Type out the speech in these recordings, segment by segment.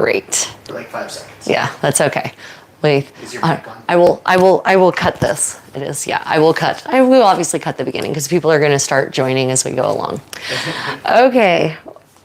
Great. For like 5 seconds. Yeah, that's okay. Wait, Is your mic on? I will cut this. It is, yeah, I will cut. I will obviously cut the beginning because people are going to start joining as we go along. Okay.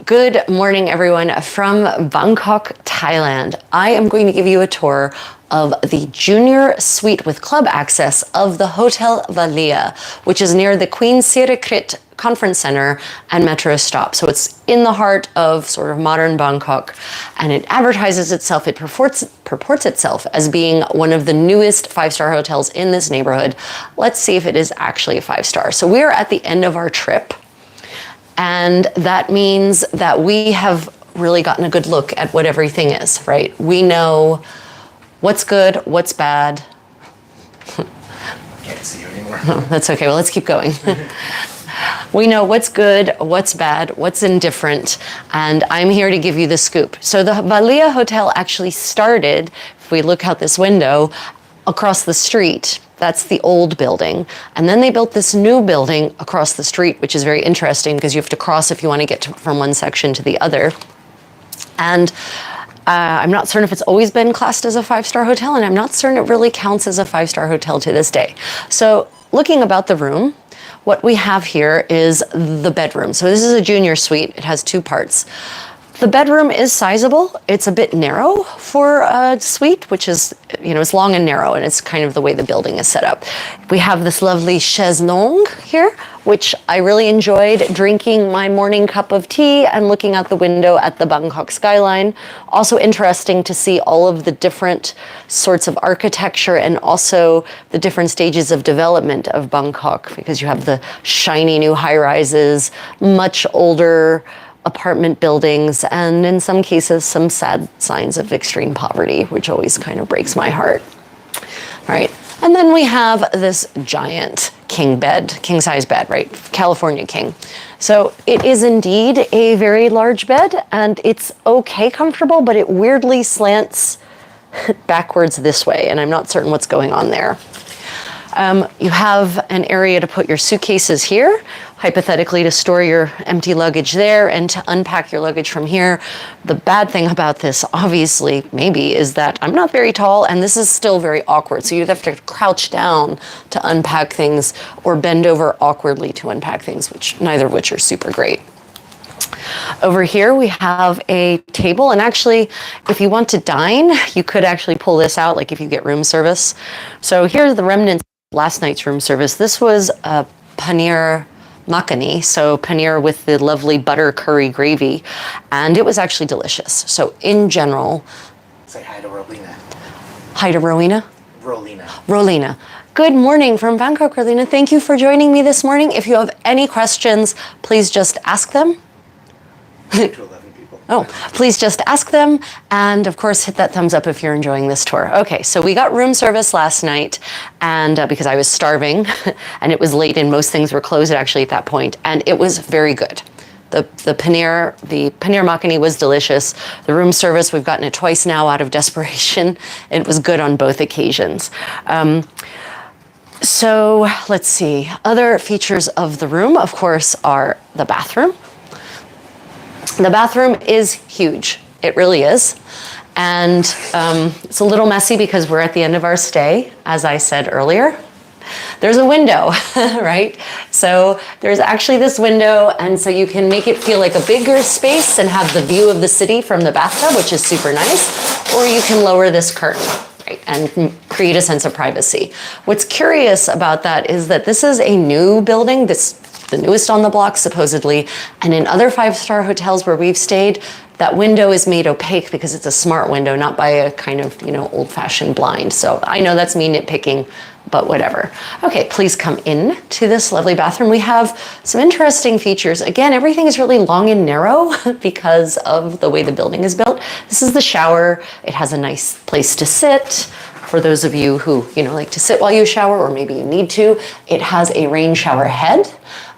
Good morning, everyone, from Bangkok, Thailand. I am going to give you a tour of the junior suite with club access of the Hotel Valia, which is near the Queen Sirikrit Conference Center and metro stop. So it's in the heart of sort of modern Bangkok, and it advertises itself, it purports itself as being one of the newest 5-star hotels in this neighborhood. Let's see if it is actually a 5-star. So we're at the end of our trip. And that means that we have really gotten a good look at what everything is, right? We know what's good, what's bad. Can't see you anymore. No, that's okay. Well, let's keep going. We know what's good, what's bad, what's indifferent, and I'm here to give you the scoop. So the Valia Hotel actually started, if we look out this window, across the street. That's the old building. And then they built this new building across the street, which is very interesting because you have to cross if you want to get from one section to the other. And I'm not certain if it's always been classed as a 5-star hotel, and I'm not certain it really counts as a 5-star hotel to this day. So looking about the room, what we have here is the bedroom. So this is a junior suite. It has 2 parts. The bedroom is sizable. It's a bit narrow for a suite, which is, it's long and narrow, and it's kind of the way the building is set up. We have this lovely chaise longue here, which I really enjoyed drinking my morning cup of tea and looking out the window at the Bangkok skyline. Also interesting to see all of the different sorts of architecture and also the different stages of development of Bangkok, because you have the shiny new high-rises, much older apartment buildings, and in some cases, some sad signs of extreme poverty, which always kind of breaks my heart. All right, and then we have this giant king size bed, right? California king. So it is indeed a very large bed, and it's okay comfortable, but it weirdly slants backwards this way, and I'm not certain what's going on there. You have an area to put your suitcases here, hypothetically to store your empty luggage there and to unpack your luggage from here. The bad thing about this, obviously, maybe, is that I'm not very tall and this is still very awkward. So you'd have to crouch down to unpack things or bend over awkwardly to unpack things, neither of which are super great. Over here we have a table, and actually if you want to dine, you could actually pull this out, like if you get room service. So here's the remnants of last night's room service. This was a paneer makhani, so paneer with the lovely butter curry gravy, and it was actually delicious. So in general... Say hi to Rolina. Hi to Rowena? Rolina. Rolina. Good morning from Bangkok, Rolina. Thank you for joining me this morning. If you have any questions, please just ask them. To 11 people. Oh, please just ask them. And of course, hit that thumbs up if you're enjoying this tour. Okay, so we got room service last night, and because I was starving and it was late and most things were closed actually at that point, and it was very good. The paneer makhani was delicious. The room service, we've gotten it twice now out of desperation. It was good on both occasions. So let's see. Other features of the room, of course, are the bathroom. The bathroom is huge. It really is. And it's a little messy because we're at the end of our stay, as I said earlier. There's a window, right? So there's actually this window, and so you can make it feel like a bigger space and have the view of the city from the bathtub, which is super nice, or you can lower this curtain, right, and create a sense of privacy. What's curious about that is that this is a new building, the newest on the block, supposedly, and in other 5-star hotels where we've stayed, that window is made opaque because it's a smart window, not by a kind of, old-fashioned blind. So I know that's me nitpicking, but whatever. Okay, please come in to this lovely bathroom. We have some interesting features. Again, everything is really long and narrow because of the way the building is built. This is the shower. It has a nice place to sit. For those of you who, like to sit while you shower, or maybe you need to, it has a rain shower head.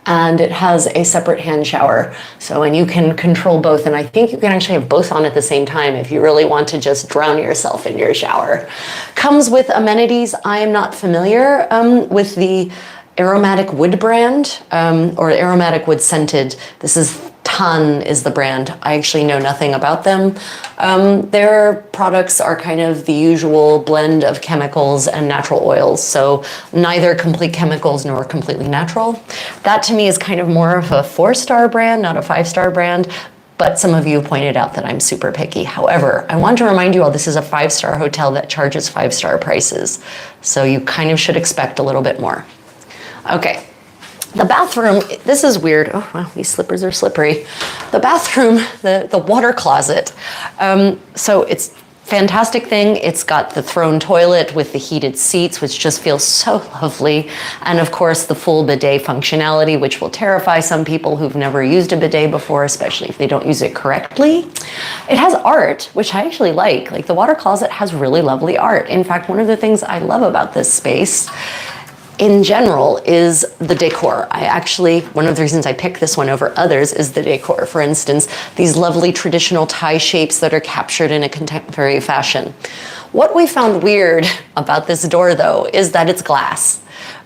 And it has a separate hand shower. And you can control both. And I think you can actually have both on at the same time if you really want to just drown yourself in your shower. Comes with amenities. I am not familiar with the aromatic wood brand or aromatic wood scented. This is Tan is the brand. I actually know nothing about them. Their products are kind of the usual blend of chemicals and natural oils, so neither complete chemicals nor completely natural. That to me is kind of more of a 4-star brand, not a 5-star brand. But some of you pointed out that I'm super picky. However, I want to remind you all this is a 5-star hotel that charges 5-star prices. So you kind of should expect a little bit more. Okay, the bathroom, this is weird. Oh, wow, these slippers are slippery. The bathroom, the water closet. So it's fantastic thing. It's got the throne toilet with the heated seats, which just feels so lovely. And of course, the full bidet functionality, which will terrify some people who've never used a bidet before, especially if they don't use it correctly. It has art, which I actually like. Like the water closet has really lovely art. In fact, one of the things I love about this space in general is the decor. One of the reasons I picked this one over others is the decor. For instance, these lovely traditional tie shapes that are captured in a contemporary fashion. What we found weird about this door though is that it's glass,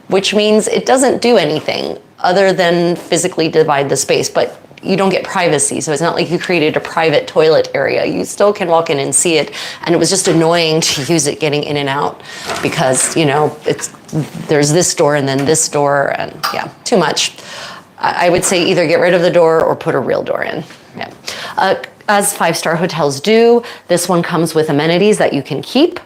which means it doesn't do anything other than physically divide the space, but you don't get privacy. So it's not like you created a private toilet area. You still can walk in and see it. And it was just annoying to use it getting in and out because, you know, there's this door and then this door and yeah, too much. I would say either get rid of the door or put a real door in. Yeah. As 5-star hotels do, this one comes with amenities that you can keep.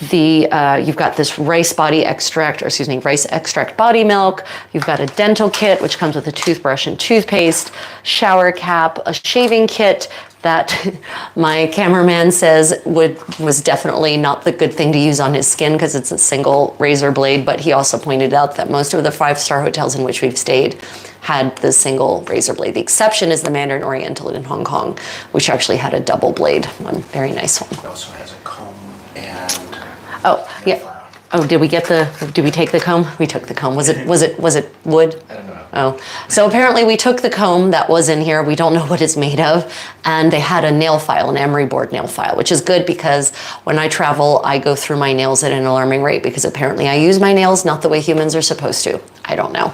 You've got this rice extract body milk. You've got a dental kit, which comes with a toothbrush and toothpaste, shower cap, a shaving kit that my cameraman says was definitely not the good thing to use on his skin because it's a single razor blade, but he also pointed out that most of the 5-star hotels in which we've stayed had the single razor blade. The exception is the Mandarin Oriental in Hong Kong, which actually had a double blade, one very nice one. It also has a comb and Oh, yeah. Oh, did we take the comb? We took the comb. Was it wood? I don't know. Oh, so apparently we took the comb that was in here. We don't know what it's made of. And they had a nail file, an emery board nail file, which is good because when I travel, I go through my nails at an alarming rate because apparently I use my nails not the way humans are supposed to. I don't know.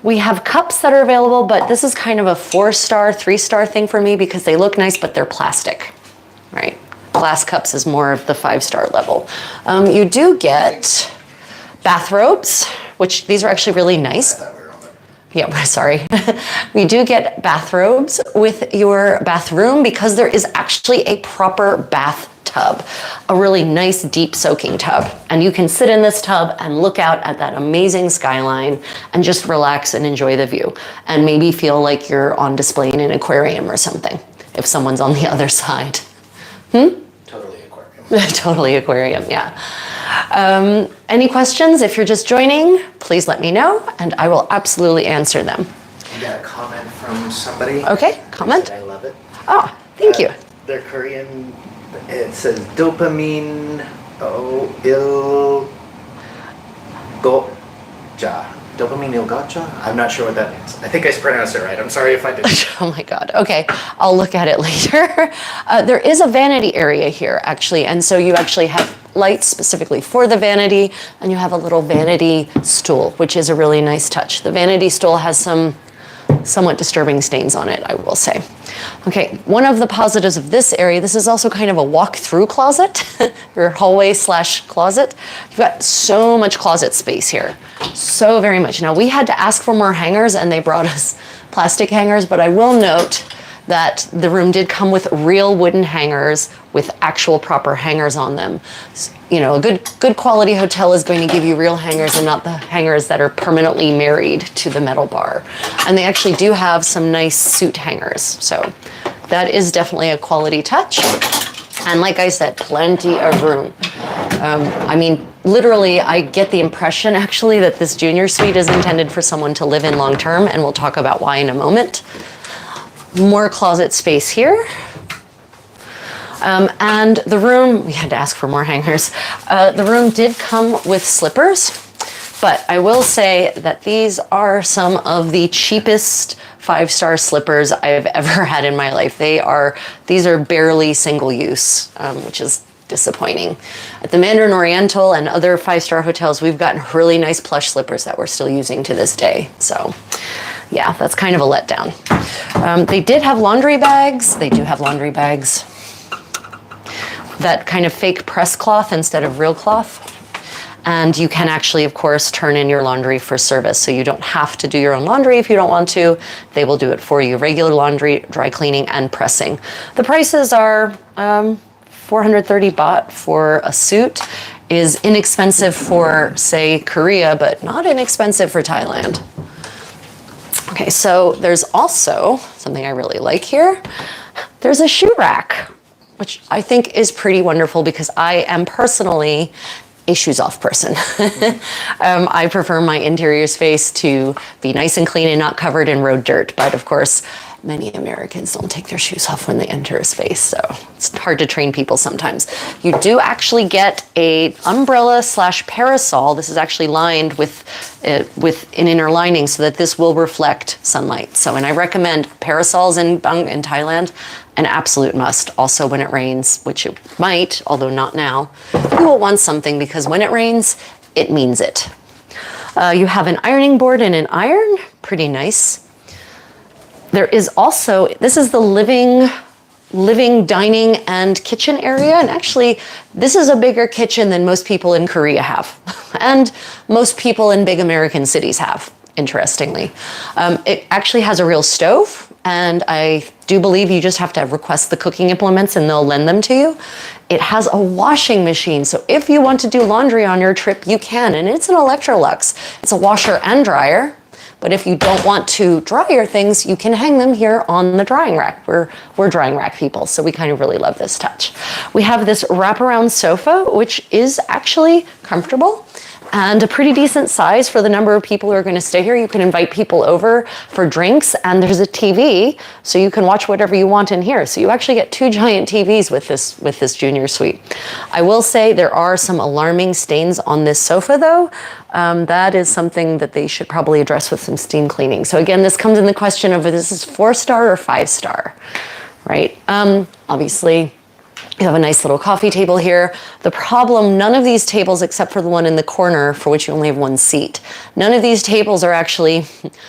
We have cups that are available, but this is kind of a 4-star, 3-star thing for me because they look nice, but they're plastic, right? Glass cups is more of the 5-star level. You do get bathrobes, which these are actually really nice. Yeah, sorry. We do get bathrobes with your bathroom because there is actually a proper bathtub, a really nice deep soaking tub. And you can sit in this tub and look out at that amazing skyline and just relax and enjoy the view and maybe feel like you're on display in an aquarium or something if someone's on the other side. Totally aquarium. Totally aquarium, yeah. Any questions? If you're just joining, please let me know and I will absolutely answer them. You got a comment from somebody. Okay, comment. I love it. Oh, thank you. They're Korean. It says dopamine ilgoja. Dopamine ilgoja? I'm not sure what that means. I think I pronounced it right. I'm sorry if I didn't. Oh my God. Okay, I'll look at it later. There is a vanity area here, actually, and so you actually have lights specifically for the vanity, and you have a little vanity stool, which is a really nice touch. The vanity stool has some somewhat disturbing stains on it, I will say. Okay, one of the positives of this area, this is also kind of a walk-through closet, your hallway slash closet. You've got so much closet space here, so very much. Now, we had to ask for more hangers and they brought us plastic hangers, but I will note that the room did come with real wooden hangers with actual proper hangers on them. You know, a good quality hotel is going to give you real hangers and not the hangers that are permanently married to the metal bar. And they actually do have some nice suit hangers. So that is definitely a quality touch. And like I said, plenty of room. I mean, literally, I get the impression actually that this junior suite is intended for someone to live in long term, and we'll talk about why in a moment. More closet space here. And the room, we had to ask for more hangers. The room did come with slippers, but I will say that these are some of the cheapest 5-star slippers I've ever had in my life. These are barely single use, which is disappointing. At the Mandarin Oriental and other 5-star hotels, we've gotten really nice plush slippers that we're still using to this day. So Yeah, that's kind of a letdown. They did have laundry bags. They do have laundry bags. That kind of fake press cloth instead of real cloth. And you can actually, of course, turn in your laundry for service. So you don't have to do your own laundry if you don't want to. They will do it for you. Regular laundry, dry cleaning, and pressing. The prices are 430 baht for a suit. Is inexpensive for, say, Korea, but not inexpensive for Thailand. Okay, so there's also something I really like here. There's a shoe rack, which I think is pretty wonderful because I am personally a shoes off person. I prefer my interior space to be nice and clean and not covered in road dirt. But of course, many Americans don't take their shoes off when they enter a space. So it's hard to train people sometimes. You do actually get a umbrella / parasol. This is actually lined with an inner lining so that this will reflect sunlight. So, and I recommend parasols in Thailand. An absolute must. Also when it rains, which it might, although not now, you will want something because when it rains, it means it. You have an ironing board and an iron, pretty nice. There is also, this is the living, dining, and kitchen area. And actually, this is a bigger kitchen than most people in Korea have. And most people in big American cities have, interestingly. It actually has a real stove. And I do believe you just have to request the cooking implements and they'll lend them to you. It has a washing machine. So if you want to do laundry on your trip, you can. And it's an Electrolux. It's a washer and dryer. But if you don't want to dry your things, you can hang them here on the drying rack. We're drying rack people, so we kind of really love this touch. We have this wraparound sofa, which is actually comfortable and a pretty decent size for the number of people who are going to stay here. You can invite people over for drinks, and there's a TV, so you can watch whatever you want in here. So you actually get 2 giant TVs with this junior suite. I will say there are some alarming stains on this sofa, though. That is something that they should probably address with some steam cleaning. So again, this comes in the question of this is 4-star or 5-star, right? Obviously, you have a nice little coffee table here. The problem, none of these tables, except for the one in the corner for which you only have 1 seat, none of these tables are actually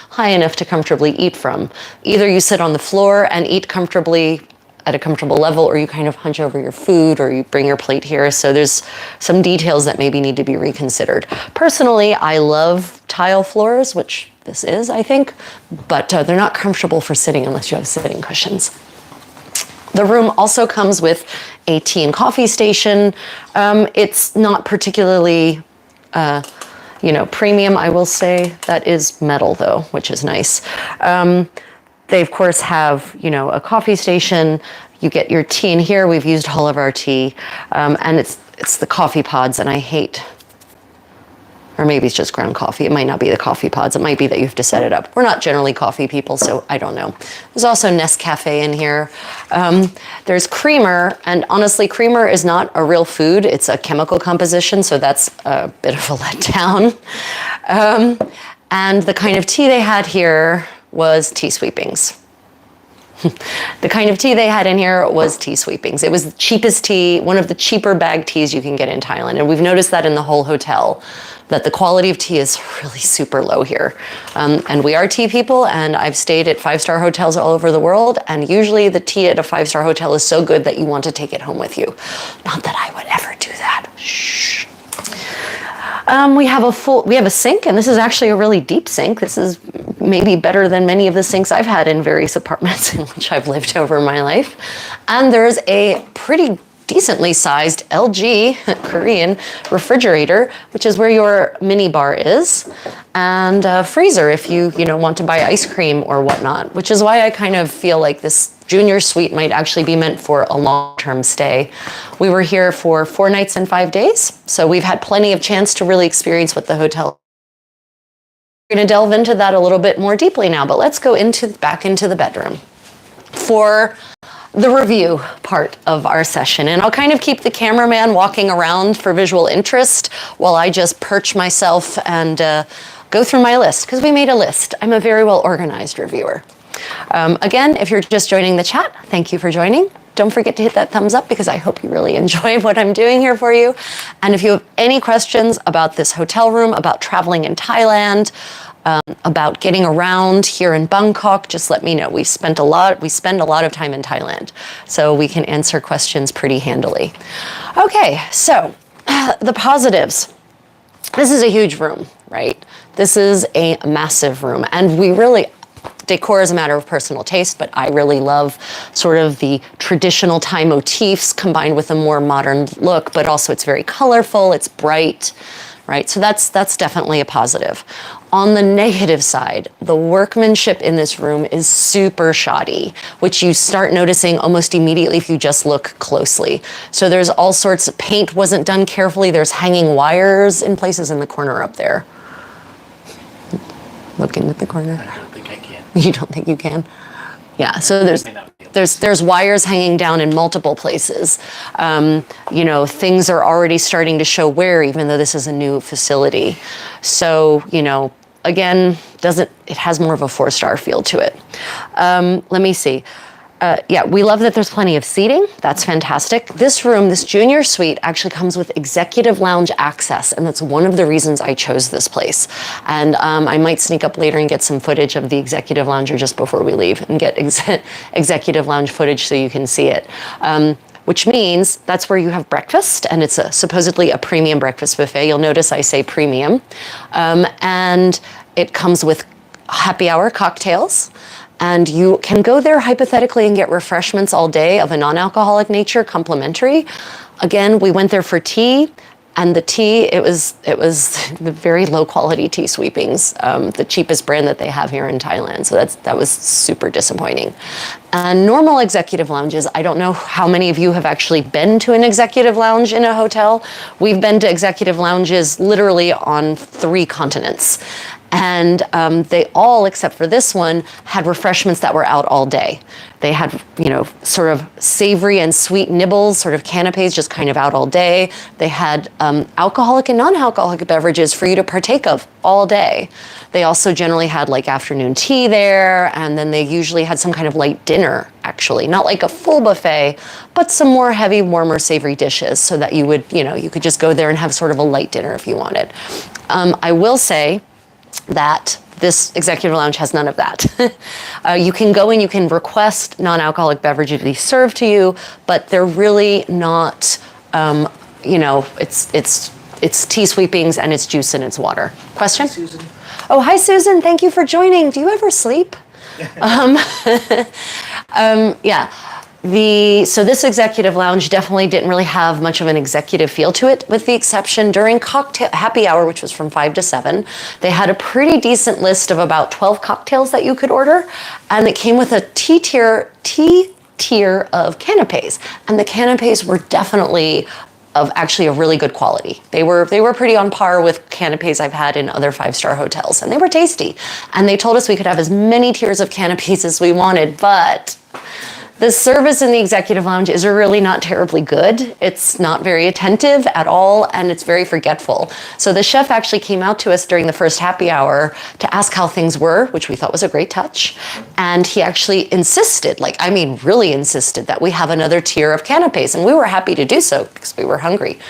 high enough to comfortably eat from. Either you sit on the floor and eat comfortably at a comfortable level, or you kind of hunch over your food, or you bring your plate here. So there's some details that maybe need to be reconsidered. Personally, I love tile floors, which this is, I think, but they're not comfortable for sitting unless you have sitting cushions. The room also comes with a tea and coffee station. It's not particularly, premium, I will say. That is metal, though, which is nice. They, of course, have, a coffee station. You get your tea in here. We've used all of our tea. And it's the coffee pods, and I hate, or maybe it's just ground coffee. It might not be the coffee pods. It might be that you have to set it up. We're not generally coffee people, so I don't know. There's also Nescafe in here. There's creamer, and honestly, creamer is not a real food. It's a chemical composition, so that's a bit of a letdown. And the kind of tea they had here was tea sweepings. The kind of tea they had in here was tea sweepings. It was the cheapest tea, one of the cheaper bag teas you can get in Thailand. And we've noticed that in the whole hotel, that the quality of tea is really super low here. And we are tea people, and I've stayed at 5-star hotels all over the world, and usually the tea at a 5-star hotel is so good that you want to take it home with you. Not that I would ever do that. Shh. We have a sink, and this is actually a really deep sink. This is maybe better than many of the sinks I've had in various apartments in which I've lived over my life. And there's a pretty decently sized LG Korean refrigerator, which is where your mini bar is, and a freezer if you want to buy ice cream or whatnot, which is why I kind of feel like this junior suite might actually be meant for a long-term stay. We were here for 4 nights and 5 days, so we've had plenty of chance to really experience what the hotel. We're going to delve into that a little bit more deeply now, but let's go back into the bedroom for the review part of our session. And I'll kind of keep the cameraman walking around for visual interest while I just perch myself and go through my list, because we made a list. I'm a very well organized reviewer. Again, if you're just joining the chat, thank you for joining. Don't forget to hit that thumbs up because I hope you really enjoy what I'm doing here for you. And if you have any questions about this hotel room, about traveling in Thailand, about getting around here in Bangkok, just let me know. We spend a lot of time in Thailand, so we can answer questions pretty handily. Okay, so the positives. This is a huge room, right? This is a massive room, and we really, decor is a matter of personal taste, but I really love sort of the traditional Thai motifs combined with a more modern look, but also it's very colorful, it's bright, right? So that's definitely a positive. On the negative side, the workmanship in this room is super shoddy, which you start noticing almost immediately if you just look closely. So there's all sorts of paint wasn't done carefully. There's hanging wires in places in the corner up there. Looking at the corner. I don't think I can. You don't think you can? Yeah, so there's wires hanging down in multiple places. You know, things are already starting to show wear, even though this is a new facility. So, you know, again, it has more of a 4-star feel to it. Let me see. Yeah, we love that there's plenty of seating. That's fantastic. This room, this junior suite, actually comes with executive lounge access, and that's one of the reasons I chose this place. And I might sneak up later and get some footage of the executive lounge just before we leave and get executive lounge footage so you can see it. Which means that's where you have breakfast, and it's supposedly a premium breakfast buffet. You'll notice I say premium. And it comes with happy hour cocktails. And you can go there hypothetically and get refreshments all day of a non-alcoholic nature, complimentary. Again, we went there for tea, and the tea, it was the very low quality tea sweepings, the cheapest brand that they have here in Thailand. So that was super disappointing. And normal executive lounges, I don't know how many of you have actually been to an executive lounge in a hotel. We've been to executive lounges literally on 3 continents. And they all, except for this one, had refreshments that were out all day. They had, you know, sort of savory and sweet nibbles, sort of canapes, just kind of out all day. They had alcoholic and non-alcoholic beverages for you to partake of all day. They also generally had like afternoon tea there, and then they usually had some kind of light dinner, actually. Not like a full buffet, but some more heavy, warmer, savory dishes so that you would, you know, you could just go there and have sort of a light dinner if you wanted. I will say that this executive lounge has none of that. You can go and you can request non-alcoholic beverages to be served to you, but they're really not, you know, it's tea sweepings and it's juice and it's water. Question? Hi, Susan. Oh, hi, Susan. Thank you for joining. Do you ever sleep? Yeah. So this executive lounge definitely didn't really have much of an executive feel to it, with the exception during cocktail happy hour, which was from 5 to 7. They had a pretty decent list of about 12 cocktails that you could order, and it came with a T tier of canapes, and the canapes were definitely of actually a really good quality. They were pretty on par with canapes I've had in other 5-star hotels, and they were tasty. And they told us we could have as many tiers of canapes as we wanted, but the service in the executive lounge is really not terribly good. It's not very attentive at all, and it's very forgetful. So the chef actually came out to us during the first happy hour to ask how things were, which we thought was a great touch. And he actually insisted, like, I mean, really insisted that we have another tier of canapes, and we were happy to do so because we were hungry.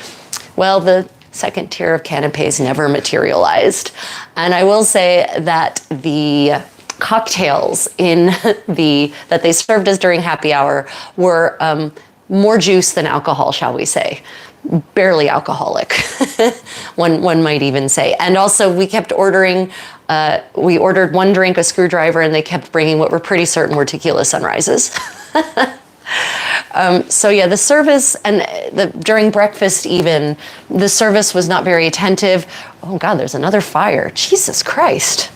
Well, the second tier of canapes never materialized. And I will say that the cocktails that they served us during happy hour were more juice than alcohol, shall we say. Barely alcoholic, one might even say. And also we kept ordering, we ordered one drink, a screwdriver, and they kept bringing what we're pretty certain were tequila sunrises. So yeah, the service and during breakfast even, the service was not very attentive. Oh God, there's another fire. Jesus Christ.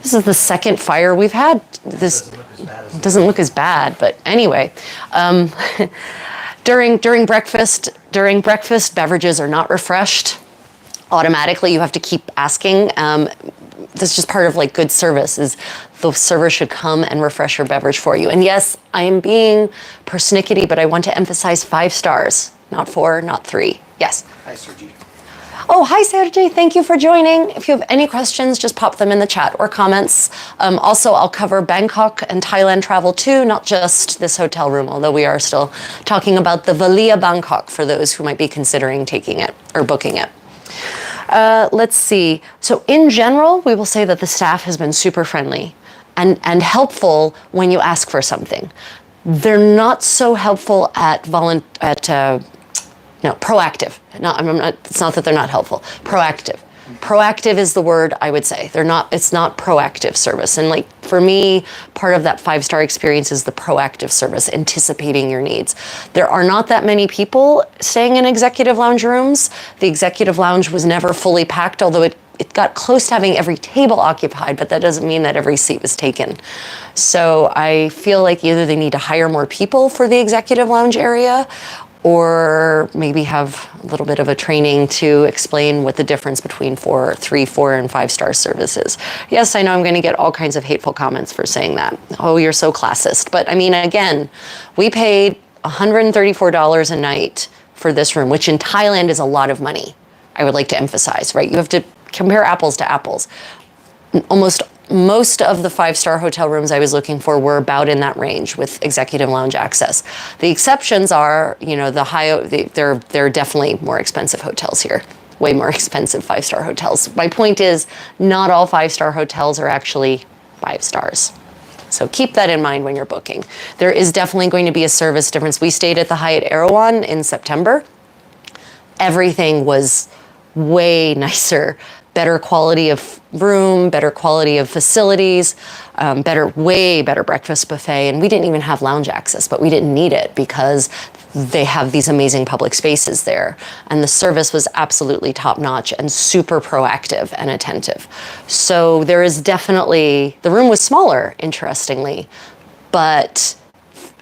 This is the second fire we've had. This doesn't look as bad, but anyway. During breakfast, beverages are not refreshed automatically. You have to keep asking. That's just part of like good service, is the server should come and refresh your beverage for you. And yes, I am being persnickety, but I want to emphasize 5 stars, not 4, not 3. Yes. Hi, Sergi. Oh, hi, Sergey. Thank you for joining. If you have any questions, just pop them in the chat or comments. Also, I'll cover Bangkok and Thailand travel too, not just this hotel room, although we are still talking about the Valia Bangkok for those who might be considering taking it or booking it. Let's see. So in general, we will say that the staff has been super friendly and helpful when you ask for something. They're not so helpful at proactive. It's not that they're not helpful. Proactive. Proactive is the word I would say. It's not proactive service. And like for me, part of that 5-star experience is the proactive service, anticipating your needs. There are not that many people staying in executive lounge rooms. The executive lounge was never fully packed, although it got close to having every table occupied, but that doesn't mean that every seat was taken. So I feel like either they need to hire more people for the executive lounge area, or maybe have a little bit of a training to explain what the difference between 3, 4, and 5-star service is. Yes, I know I'm going to get all kinds of hateful comments for saying that. Oh, you're so classist. But I mean, again, we paid $134 a night for this room, which in Thailand is a lot of money. I would like to emphasize, right? You have to compare apples to apples. Most of the 5-star hotel rooms I was looking for were about in that range with executive lounge access. The exceptions are, they're definitely more expensive hotels here, way more expensive 5-star hotels. My point is, not all 5-star hotels are actually 5 stars. So keep that in mind when you're booking. There is definitely going to be a service difference. We stayed at the Hyatt Erawan in September. Everything was way nicer. Better quality of room, better quality of facilities, way better breakfast buffet. And we didn't even have lounge access, but we didn't need it because they have these amazing public spaces there. And the service was absolutely top notch and super proactive and attentive. So there is definitely, the room was smaller, interestingly, but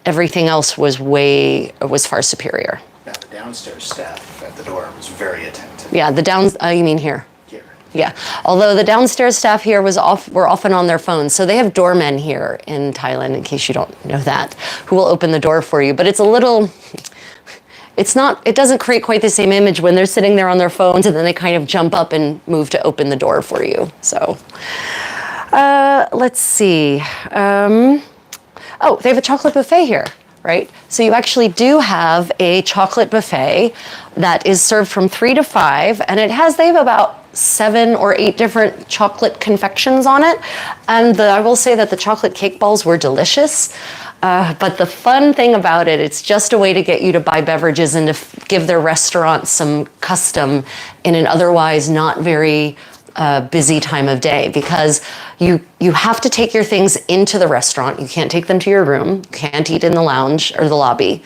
everything else was far superior. Now, the downstairs staff at the door was very attentive. Yeah, you mean here? Yeah. Although the downstairs staff here were often on their phones. So they have doormen here in Thailand, in case you don't know that, who will open the door for you. But it doesn't create quite the same image when they're sitting there on their phones and then they kind of jump up and move to open the door for you. So let's see. They have a chocolate buffet here. Right? So you actually do have a chocolate buffet that is served from 3 to 5, and they have about 7 or 8 different chocolate confections on it. And I will say that the chocolate cake balls were delicious. But the fun thing about it's just a way to get you to buy beverages and to give their restaurant some custom in an otherwise not very busy time of day, because you have to take your things into the restaurant. You can't take them to your room. You can't eat in the lounge or the lobby.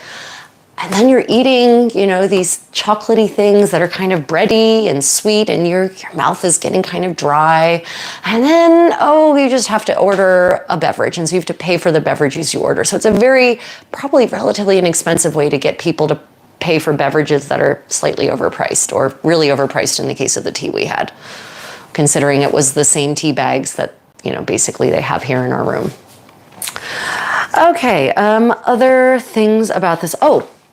And then you're eating, these chocolatey things that are kind of bready and sweet, and your mouth is getting kind of dry. And then, you just have to order a beverage. And so you have to pay for the beverages you order. So it's a probably relatively inexpensive way to get people to pay for beverages that are slightly overpriced, or really overpriced in the case of the tea we had, considering it was the same tea bags that, basically they have here in our room. Okay, other things about this.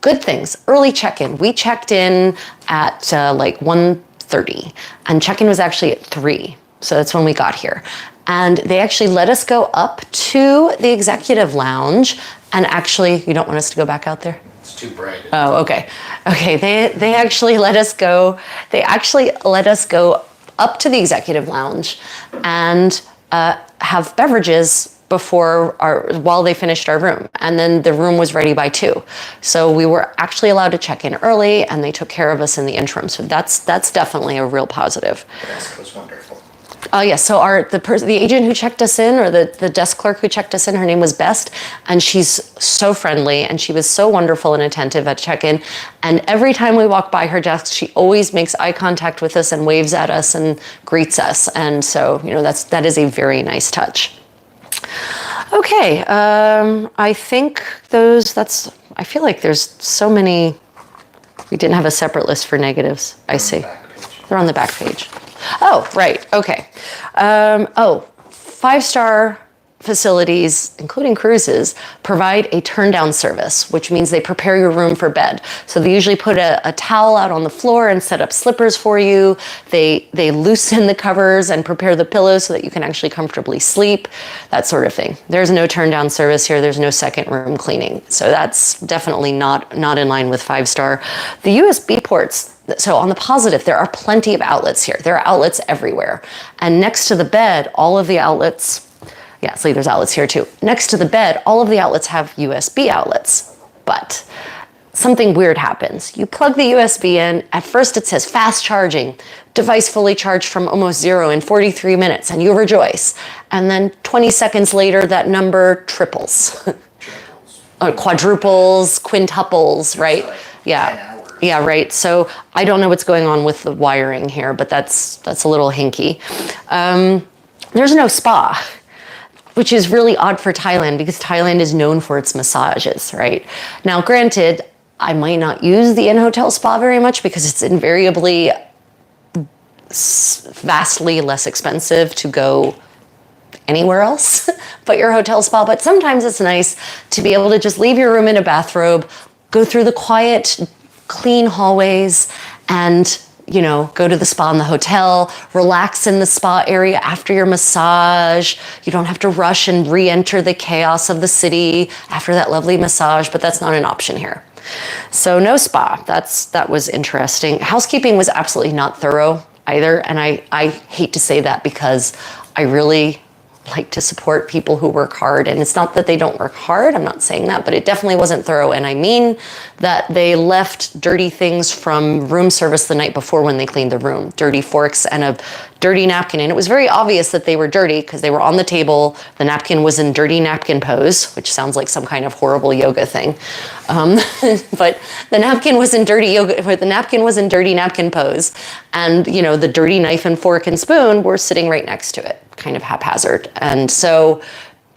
Good things. Early check-in. We checked in at 1:30, and check-in was actually at 3. So that's when we got here. And they actually let us go up to the executive lounge, and actually, you don't want us to go back out there? It's too bright. Oh, okay. Okay, they actually let us go. They actually let us go up to the executive lounge and have beverages while they finished our room. And then the room was ready by 2. So we were actually allowed to check in early, and they took care of us in the interim. So that's definitely a real positive. The desk was wonderful. Yes, so the agent who checked us in, or the desk clerk who checked us in, her name was Best, and she's so friendly, and she was so wonderful and attentive at check-in. And every time we walk by her desk, she always makes eye contact with us and waves at us and greets us. And so, that is a very nice touch. Okay, I think I feel like there's so many. We didn't have a separate list for negatives. I see. They're on the back page. Oh, right. Okay. 5-star facilities, including cruises, provide a turn down service, which means they prepare your room for bed. So they usually put a towel out on the floor and set up slippers for you. They loosen the covers and prepare the pillows so that you can actually comfortably sleep, that sort of thing. There's no turn down service here. There's no second room cleaning. So that's definitely not in line with 5-star. The USB ports, so on the positive, there are plenty of outlets here. There are outlets everywhere. And next to the bed, all of the outlets, yeah, see, there's outlets here too. Next to the bed, all of the outlets have USB outlets, but something weird happens. You plug the USB in, at first it says fast charging, device fully charged from almost 0 in 43 minutes, and you rejoice. And then 20 seconds later, that number triples. Or quadruples, quintuples, right? Yeah. Yeah, right. So I don't know what's going on with the wiring here, but that's a little hinky. There's no spa, which is really odd for Thailand because Thailand is known for its massages, right? Now, granted, I might not use the in-hotel spa very much because it's invariably vastly less expensive to go anywhere else but your hotel spa. But sometimes it's nice to be able to just leave your room in a bathrobe, go through the quiet, clean hallways, and go to the spa in the hotel, relax in the spa area after your massage. You don't have to rush and re-enter the chaos of the city after that lovely massage, but that's not an option here. So no spa. That was interesting. Housekeeping was absolutely not thorough either, and I hate to say that because I really like to support people who work hard. And it's not that they don't work hard, I'm not saying that, but it definitely wasn't thorough. And I mean that they left dirty things from room service the night before when they cleaned the room. Dirty forks and a dirty napkin. And it was very obvious that they were dirty because they were on the table. The napkin was in dirty napkin pose, which sounds like some kind of horrible yoga thing. But the napkin was in dirty napkin pose. And, the dirty knife and fork and spoon were sitting right next to it, kind of haphazard. And so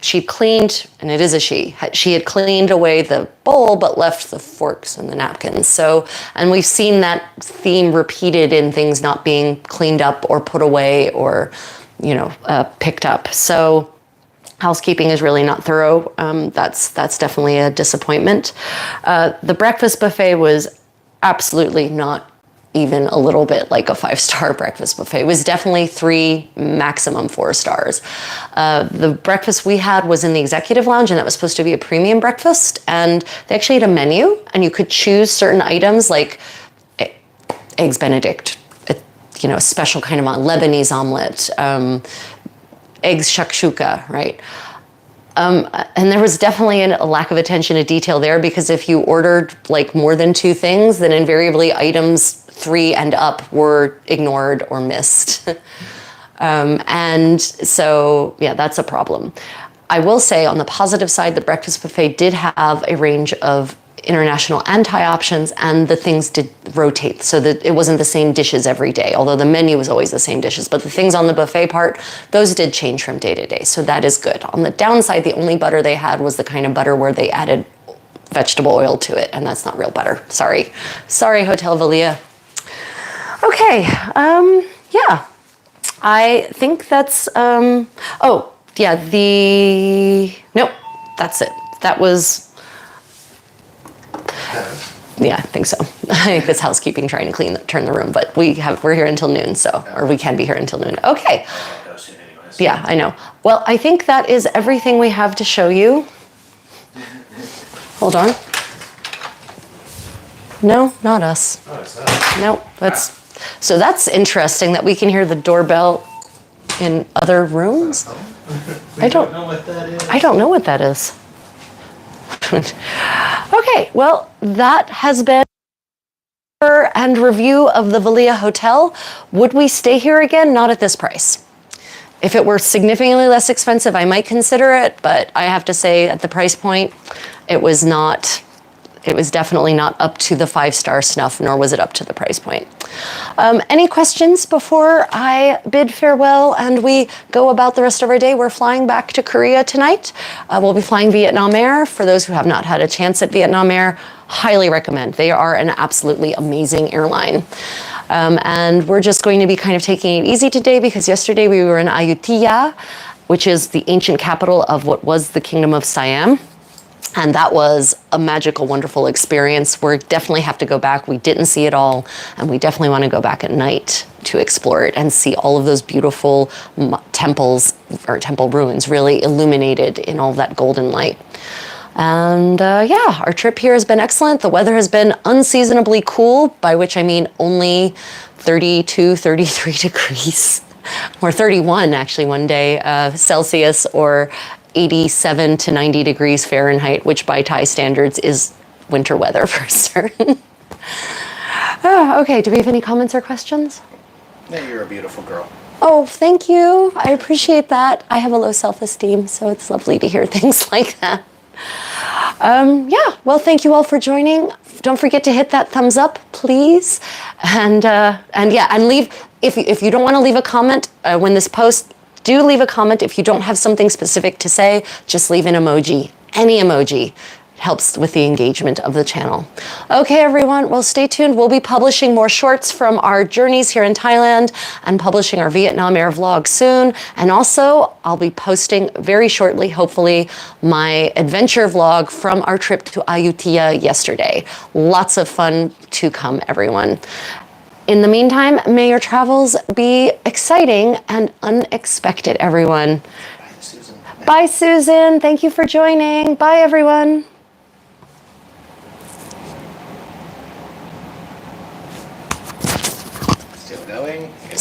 she cleaned, and it is a she had cleaned away the bowl, but left the forks and the napkins. So, and we've seen that theme repeated in things not being cleaned up or put away or, picked up. So housekeeping is really not thorough. That's definitely a disappointment. The breakfast buffet was absolutely not even a little bit like a 5-star breakfast buffet. It was definitely 3, maximum 4 stars. The breakfast we had was in the executive lounge, and that was supposed to be a premium breakfast. And they actually had a menu, and you could choose certain items like eggs Benedict, a special kind of Lebanese omelet, eggs shakshuka, right? And there was definitely a lack of attention to detail there because if you ordered like more than 2 things, then invariably items 3 and up were ignored or missed. And so, yeah, that's a problem. I will say on the positive side, the breakfast buffet did have a range of international and Thai options, and the things did rotate so that it wasn't the same dishes every day, although the menu was always the same dishes. But the things on the buffet part, those did change from day to day. So that is good. On the downside, the only butter they had was the kind of butter where they added vegetable oil to it, and that's not real butter. Sorry, Hotel Valia. Okay, yeah, I think that's, nope, that's it. That was, yeah, I think so. I think that's housekeeping trying to turn the room, but we're here until noon, or we can be here until noon. Okay. Yeah, I know. Well, I think that is everything we have to show you. Hold on. No, not us. Oh, it's us. No, that's interesting that we can hear the doorbell in other rooms. I don't know what that is. I don't know what that is. Okay, well, that has been and review of the Valia Hotel. Would we stay here again? Not at this price. If it were significantly less expensive, I might consider it, but I have to say at the price point, it was definitely not up to the 5-star snuff, nor was it up to the price point. Any questions before I bid farewell and we go about the rest of our day? We're flying back to Korea tonight. We'll be flying Vietnam Air. For those who have not had a chance at Vietnam Air, highly recommend. They are an absolutely amazing airline. And we're just going to be kind of taking it easy today because yesterday we were in Ayutthaya which is the ancient capital of what was the Kingdom of Siam. And that was a magical, wonderful experience. We definitely have to go back. We didn't see it all, and we definitely want to go back at night to explore it and see all of those beautiful temples, or temple ruins, really illuminated in all that golden light. And yeah, our trip here has been excellent. The weather has been unseasonably cool, by which I mean only 32, 33 degrees, or 31 actually one day Celsius, or 87 to 90 degrees Fahrenheit, which by Thai standards is winter weather for certain. Okay, do we have any comments or questions? Yeah, you're a beautiful girl. Oh, thank you. I appreciate that. I have a low self-esteem, so it's lovely to hear things like that. Yeah, well, thank you all for joining. Don't forget to hit that thumbs up, please. And yeah, and leave, if you don't want to leave a comment when this post, do leave a comment. If you don't have something specific to say, just leave an emoji. Any emoji helps with the engagement of the channel. Okay, everyone, well, stay tuned. We'll be publishing more shorts from our journeys here in Thailand and publishing our Vietnam Air vlog soon. And also, I'll be posting very shortly, hopefully, my adventure vlog from our trip to Ayutthaya yesterday. Lots of fun to come, everyone. In the meantime, may your travels be exciting and unexpected, everyone. Bye, Susan. Bye, Susan. Thank you for joining. Bye, everyone. Still going? Still